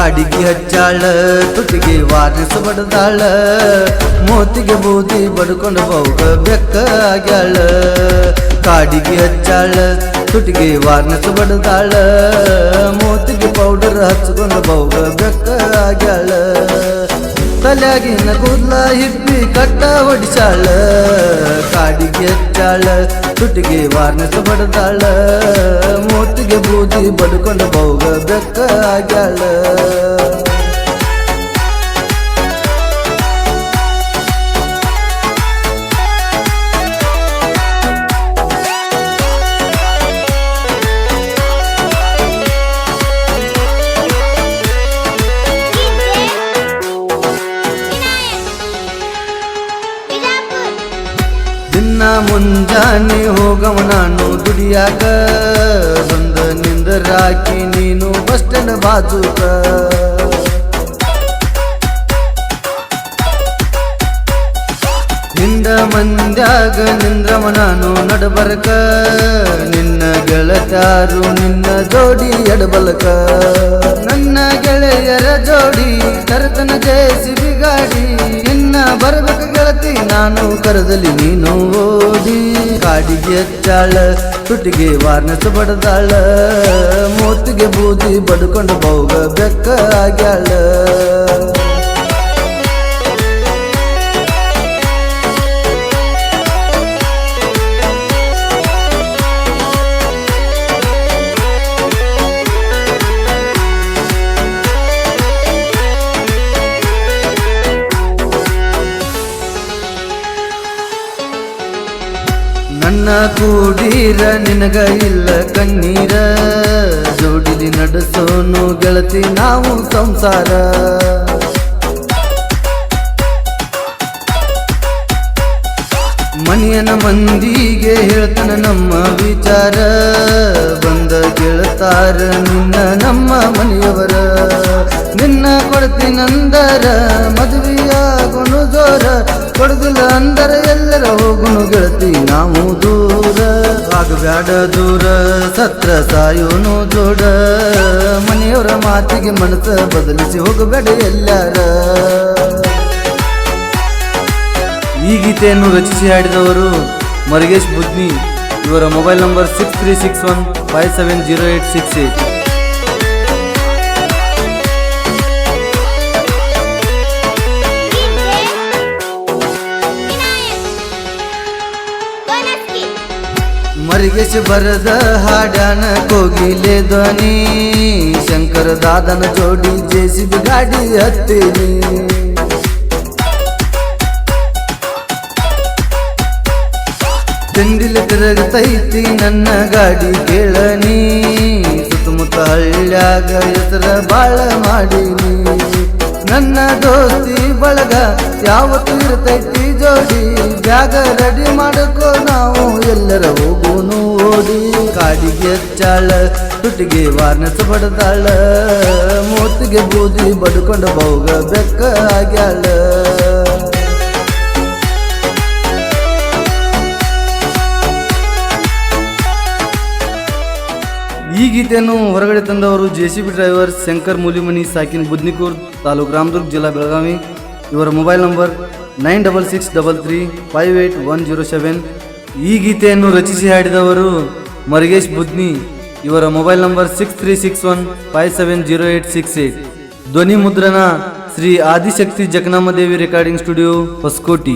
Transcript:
ಕಾಡಿಗೆ ಹಚ್ಚಾಳ ತುಟಿಗೆ ವಾರ್ನಿಸ ಬಡದಾಳ ಮೋತಿಗೆ ಬೂದಿ ಬಡ್ಕೊಂಡು ಬೌಗ ಬೆಕ್ಕ ಆಗ್ಯಾಳ ಕಾಡಿಗೆ ಹಚ್ಚಾಳ ತುಟಿಗೆ ವಾರ್ನಿಸ ಬಡದಾಳ ಮೋತಿಗೆ ಪೌಡರ್ ಹಚ್ಕೊಂಡು ಬೌಗ ಬೆಕ್ಕ ಆಗ್ಯಾಳ ತಲೆಯಾಗಿನ ಕೂದ್ಲ ಹಿಪ್ಪಿ ಕಟ್ಟ ಹೊಡಿಸಾಳ ಕಾಡಿಗೆ ಹಚ್ಚಾಳ ತುಟಿಗೆ ವಾರ್ನಿಸ ಬಡದಾಳ ಮೋತಿಗೆ ಬೂದಿ ಬಡ್ಕೊಂಡು ಬೌಗ ಬೆಕ್ಕ ಆಗ್ಯಾಳ ದಿನ ಮುಂಜಾನೆ ಹೋಗವ ನಾನು ದುಡಿಯಾಕ ಬಂದ ನಿಂದರಾಕಿ ನೀನು ಬಸ್ ಸ್ಟ್ಯಾಂಡ್ ಬಾಜುಕ ಹಿಂದ ಮಂದ್ಯಾಗ ನಿಂದ್ರವ ನಾನು ನಡಬರಕ ನಿನ್ನ ಗೆಳತಾರು ನಿನ್ನ ಜೋಡಿ ಎಡಬಲಕ ನನ್ನ ಗೆಳೆಯರ ಜೋಡಿ ತರತನ ಜೇಸಿಬಿ ಗಾಡಿ ನಿನ್ನ ಬರಬೇಕ ಗೆಳತಿ ನಾನು ಕರದಲ್ಲಿ ನೀನು ಓಡಿ ಕಾಡಿಗೆ ಹಚ್ಚಾಳ ತುಟಿಗೆ ವಾರ್ನಿಸ ಬಡದಾಳ ಮೋತಿಗೆ ಬೂದಿ ಬಡ್ಕೊಂಡು ಬೌಗ ಬೆಕ್ಕ ಆಗ್ಯಾಳ ನನ್ನ ಕೂಡೀರ ನಿನಗ ಇಲ್ಲ ಕಣ್ಣೀರ ಜೋಡಿಲಿ ನಡೆಸೋನು ಗೆಳತಿ ನಾವು ಸಂಸಾರ ಮನೆಯನ ಮಂದಿಗೆ ಹೇಳ್ತಾನ ನಮ್ಮ ವಿಚಾರ ಬಂದ ಗೆಳತಾರ ನಿನ್ನ ನಮ್ಮ ಮನೆಯವರ ನಿನ್ನ ಕೊಡ್ತೀನಂದರ ಮದುವೆಯಾಗುನು ಜೋರ ಕೊಡುದಿಲ್ಲ ಅಂದರ ಎಲ್ಲರ ಹೋಗುನು ಗೆಳತಿ ನಾವು ದೂರ ಆಗಬ್ಯಾಡ ದೂರ ಸತ್ರ ಸಾಯೋನು ಜೋಡ ಮನೆಯವರ ಮಾತಿಗೆ ಮನಸ್ಸ ಬದಲಿಸಿ ಹೋಗಬೇಡ ಎಲ್ಲರ ಈ ಗೀತೆಯನ್ನು ರಚಿಸಿ ಹಾಡಿದವರು ಮರಿಗೇಶ್ ಬುದ್ನಿ ಇವರ ಮೊಬೈಲ್ ನಂಬರ್ 6361570868 ಮರಿಗೇಶ್ ಬರದ ಹಾಡನ ಕೋಗಿಲೆ ಧ್ವನಿ ಶಂಕರ ದಾದನ ಜೋಡಿ ಜೇಸಿಬಿ ಗಾಡಿ ಹತ್ತೀನಿ ತಿಂಡಿಲಿ ತಿರುಗತೈತಿ ನನ್ನ ಗಾಡಿ ಕೇಳನಿ ಸುತ್ತಮುತ್ತ ಹಳ್ಳ್ಯಾಗ ಹೆಸರ ಬಾಳ ಮಾಡೀನಿ ನನ್ನ ದೋಸ್ತಿ ಬಳಗ ಯಾವತ್ತು ಇರ್ತೈತಿ ಜೋಡಿ ಬ್ಯಾಗ ರೆಡಿ ಮಾಡಕೋ ನಾವು ಎಲ್ಲರ ಹೋಗೋನು ಓಡಿ ಕಾಡಿಗೆ ಹಚ್ಚಾಳ ತುಟಿಗೆ ವಾರ್ನಿಸ ಬಡದಾಳ ಮೋತಿಗೆ ಬೂದಿ ಬಡ್ಕೊಂಡು ಬೌಗ ಬೆಕ್ಕ ಆಗ್ಯಾಳ ಈ ಗೀತೆಯನ್ನು ಹೊರಗಡೆ ತಂದವರು ಜೆಸಿಬಿ ಡ್ರೈವರ್ ಶಂಕರ್ ಮೂಲಿಮನಿ ಸಾಕಿನ್ ಬುದ್ನಿಕೂರ್ ತಾಲೂಕು ರಾಮದುರ್ಗ ಜಿಲ್ಲಾ ಬೆಳಗಾವಿ ಇವರ ಮೊಬೈಲ್ ನಂಬರ್ 9663358107 ಈ ಗೀತೆಯನ್ನು ರಚಿಸಿ ಹಾಡಿದವರು ಮರಿಗೇಶ್ ಬುದ್ನಿ ಇವರ ಮೊಬೈಲ್ ನಂಬರ್ 6361570868 ಧ್ವನಿ ಮುದ್ರಣ ಶ್ರೀ ಆದಿಶಕ್ತಿ ಜಕನಾಮದೇವಿ ರೆಕಾರ್ಡಿಂಗ್ ಸ್ಟುಡಿಯೋ ಹೊಸಕೋಟಿ.